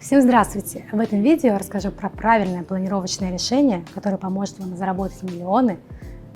Всем здравствуйте! В этом видео я расскажу про правильное планировочное решение, которое поможет вам заработать миллионы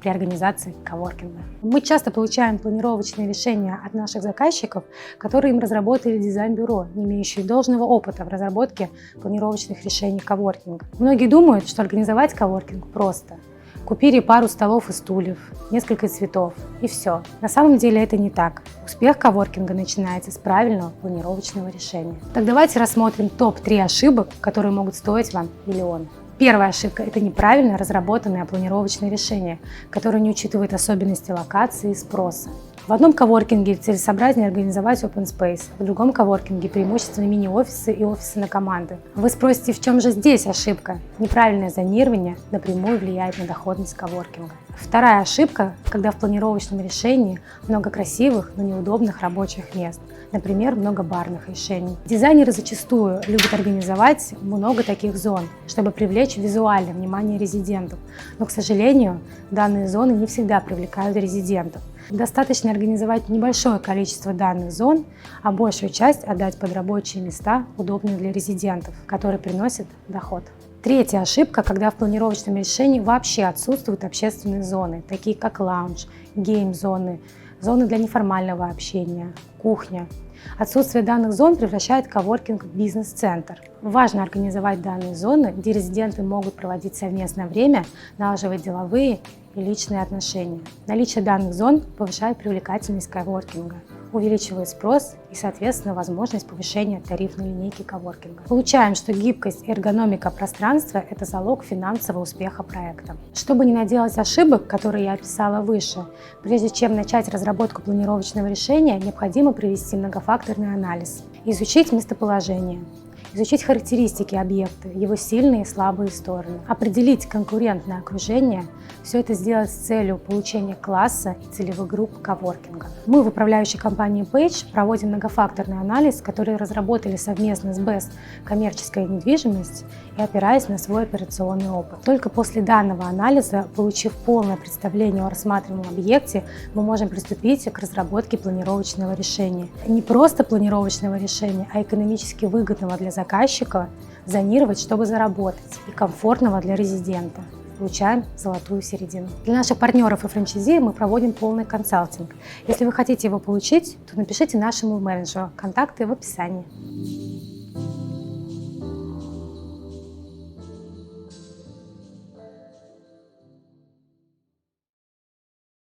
при организации коворкинга. Мы часто получаем планировочные решения от наших заказчиков, которые им разработали дизайн-бюро, не имеющие должного опыта в разработке планировочных решений коворкинга. Многие думают, что организовать коворкинг просто. Купили пару столов и стульев, несколько цветов и все. На самом деле это не так. Успех коворкинга начинается с правильного планировочного решения. Так давайте рассмотрим топ-3 ошибок, которые могут стоить вам миллион. Первая ошибка – это неправильно разработанное планировочное решение, которое не учитывает особенности локации и спроса. В одном коворкинге целесообразнее организовать open space, в другом коворкинге преимущественно мини-офисы и офисы на команды. Вы спросите, в чем же здесь ошибка? Неправильное зонирование напрямую влияет на доходность коворкинга. Вторая ошибка, когда в планировочном решении много красивых, но неудобных рабочих мест. Например, много барных решений. Дизайнеры зачастую любят организовать много таких зон, чтобы привлечь визуальное внимание резидентов. Но, к сожалению, данные зоны не всегда привлекают резидентов. Достаточно организовать небольшое количество данных зон, а большую часть отдать под рабочие места, удобные для резидентов, которые приносят доход. Третья ошибка, когда в планировочном решении вообще отсутствуют общественные зоны, такие как лаунж, гейм-зоны, зоны для неформального общения, кухня. Отсутствие данных зон превращает коворкинг в бизнес-центр. Важно организовать данные зоны, где резиденты могут проводить совместное время, налаживать деловые и личные отношения. Наличие данных зон повышает привлекательность коворкинга, увеличивает спрос и, соответственно, возможность повышения тарифной линейки коворкинга. Получаем, что гибкость и эргономика пространства – это залог финансового успеха проекта. Чтобы не наделать ошибок, которые я описала выше, прежде чем начать разработку планировочного решения, необходимо провести многофакторный анализ, изучить местоположение, изучить характеристики объекта, его сильные и слабые стороны, определить конкурентное окружение, все это сделать с целью получения класса и целевых групп коворкинга. Мы в управляющей компании Page проводим многофакторный анализ, который разработали совместно с Best коммерческая недвижимость и опираясь на свой операционный опыт. Только после данного анализа, получив полное представление о рассматриваемом объекте, мы можем приступить к разработке планировочного решения. Не просто планировочного решения, а экономически выгодного для заказчика, зонировать, чтобы заработать, и комфортного для резидента. Получаем золотую середину. Для наших партнеров и франчайзи мы проводим полный консалтинг. Если вы хотите его получить, то напишите нашему менеджеру. Контакты в описании.